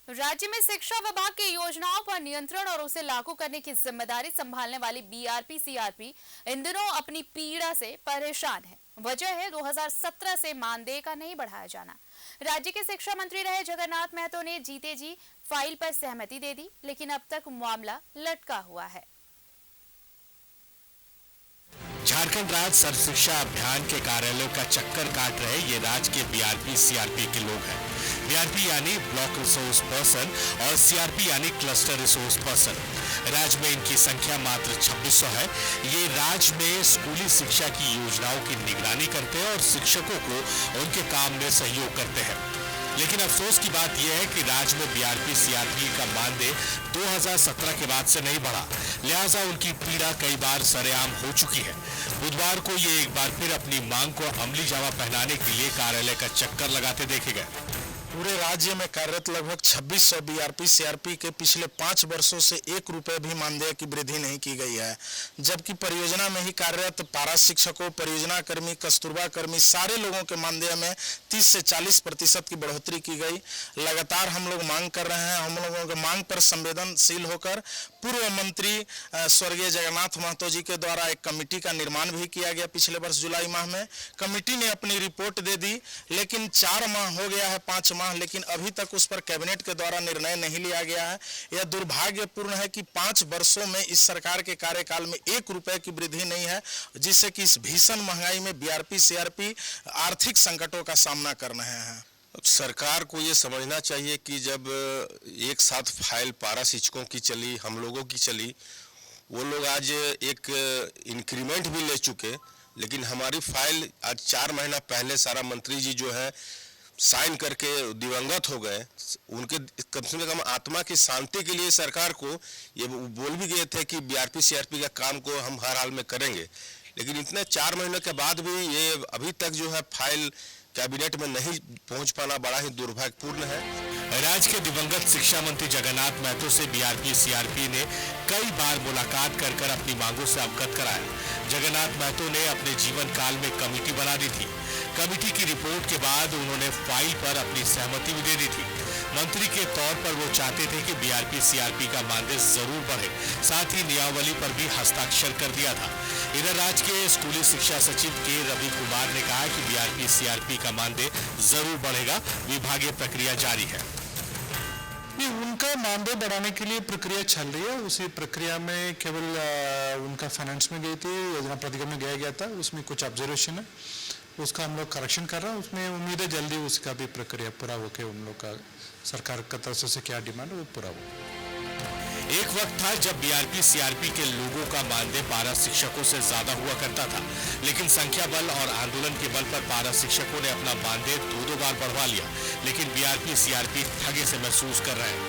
राज्य में शिक्षा विभाग की योजनाओं पर नियंत्रण और उसे लागू करने की जिम्मेदारी संभालने वाली बीआरपी सीआरपी इन दिनों अपनी पीड़ा से परेशान है। वजह है 2017 से मानदेय का नहीं बढ़ाया जाना। राज्य के शिक्षा मंत्री रहे जगन्नाथ महतो ने जीते जी फाइल पर सहमति दे दी, लेकिन अब तक मामला लटका हुआ है। झारखंड राज्य सर्व शिक्षा अभियान के कार्यालयों का चक्कर काट रहे ये राज्य के बीआरपी सीआरपी के लोग हैं। बीआरपी यानी ब्लॉक रिसोर्स पर्सन और सीआरपी यानी क्लस्टर रिसोर्स पर्सन। राज्य में इनकी संख्या मात्र 2600 है। ये राज्य में स्कूली शिक्षा की योजनाओं की निगरानी करते हैं और शिक्षकों को उनके काम में सहयोग करते हैं। लेकिन अफसोस की बात यह है कि राज्य में बीआरपी सीआरपी का मानदेय 2017 के बाद से नहीं बढ़ा, लिहाजा उनकी पीड़ा कई बार सरेआम हो चुकी है। बुधवार को ये एक बार फिर अपनी मांग को अमली जामा पहनाने के लिए कार्यालय का चक्कर लगाते देखे गए। पूरे राज्य में कार्यरत लगभग 2600 बीआरपी सीआरपी के पिछले 5 वर्षों से 1 रुपये भी मानदेय की वृद्धि नहीं की गई है, जबकि परियोजना में ही कार्यरत पारा शिक्षकों, परियोजना कर्मी, कस्तूरबा कर्मी सारे लोगों के मानदेय में 30 से 40% की बढ़ोतरी की गई। लगातार हम लोग मांग कर रहे हैं। हम लोगों की मांग पर संवेदनशील होकर पूर्व मंत्री स्वर्गीय जगन्नाथ महतो जी के द्वारा एक कमेटी का निर्माण भी किया गया। पिछले वर्ष जुलाई माह में कमेटी ने अपनी रिपोर्ट दे दी, लेकिन 4 माह हो गया है, 5 माह, लेकिन अभी तक उस पर कैबिनेट के द्वारा निर्णय नहीं लिया गया है। यह दुर्भाग्यपूर्ण है कि 5 वर्षों में इस सरकार के कार्यकाल में 1 रुपये की वृद्धि नहीं है, जिससे कि इस भीषण महंगाई में बीआरपी सीआरपी आर्थिक संकटों का सामना कर रहे हैं। सरकार को ये समझना चाहिए कि जब एक साथ फाइल पारा शिक्षकों की चली, हम लोगों की चली, वो लोग आज एक इंक्रीमेंट भी ले चुके, लेकिन हमारी फाइल आज 4 महीना पहले सारा मंत्री जी जो है साइन करके दिवंगत हो गए। उनके कम से कम आत्मा की शांति के लिए सरकार को ये बोल भी गए थे कि बीआरपी सीआरपी का काम को हम हर हाल में करेंगे, लेकिन इतने 4 महीनों के बाद भी ये अभी तक जो है फाइल कैबिनेट में नहीं पहुंच पाना बड़ा ही दुर्भाग्यपूर्ण है। राज्य के दिवंगत शिक्षा मंत्री जगन्नाथ महतो से बीआरपी सीआरपी ने कई बार मुलाकात कर अपनी मांगों से अवगत कराया। जगन्नाथ महतो ने अपने जीवन काल में कमेटी बना दी थी। कमेटी की रिपोर्ट के बाद उन्होंने फाइल पर अपनी सहमति भी दे दी थी। मंत्री के तौर पर वो चाहते थे कि बीआरपी सीआरपी का मानदेय जरूर बढ़े, साथ ही नियमावली पर भी हस्ताक्षर कर दिया था। इधर राज्य के स्कूली शिक्षा सचिव के रवि कुमार ने कहा कि बीआरपी सीआरपी का मानदेय जरूर बढ़ेगा, विभागीय प्रक्रिया जारी है। उनका मानदेय बढ़ाने के लिए प्रक्रिया चल रही है। उसी प्रक्रिया में केवल उनका फाइनेंस में गई थी, योजना प्राधिकरण में गया था, उसमें कुछ ऑब्जर्वेशन है, उसका हम लोग करेक्शन कर रहे हैं। उसमें उम्मीद है जल्दी उसका भी प्रक्रिया पूरा होकर उन लोग का सरकार की तरफ से क्या डिमांड है वो पूरा हो। एक वक्त था जब बीआरपी सीआरपी के लोगों का मानदेय पारा शिक्षकों से ज्यादा हुआ करता था, लेकिन संख्या बल और आंदोलन के बल पर पारा शिक्षकों ने अपना मानदेय 2 बार बढ़वा लिया, लेकिन बीआरपी सीआरपी ठगे से महसूस कर रहे हैं।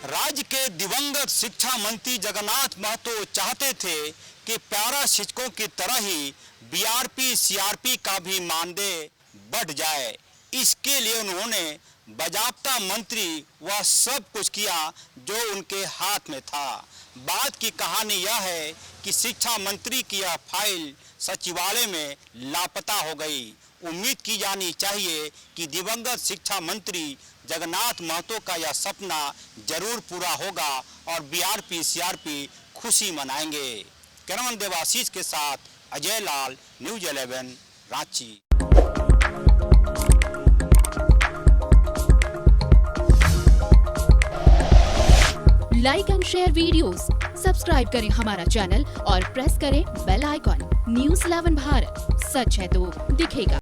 राज्य के दिवंगत शिक्षा मंत्री जगन्नाथ महतो चाहते थे कि पारा शिक्षकों की तरह ही बीआरपी सीआरपी का भी मानदेय बढ़ जाए। इसके लिए उन्होंने बाजाबता मंत्री वह सब कुछ किया जो उनके हाथ में था। बात की कहानी यह है कि शिक्षा मंत्री की यह फाइल सचिवालय में लापता हो गई। उम्मीद की जानी चाहिए कि दिवंगत शिक्षा मंत्री जगन्नाथ महतो का यह सपना जरूर पूरा होगा और बीआरपी सीआरपी खुशी मनाएंगे। कैमरामैन देवाशीष के साथ Ajay Lal, news 11 Ranchi. Like and share videos, subscribe करें हमारा चैनल और प्रेस करें बेल आइकॉन। न्यूज़ 11 भारत, सच है तो दिखेगा।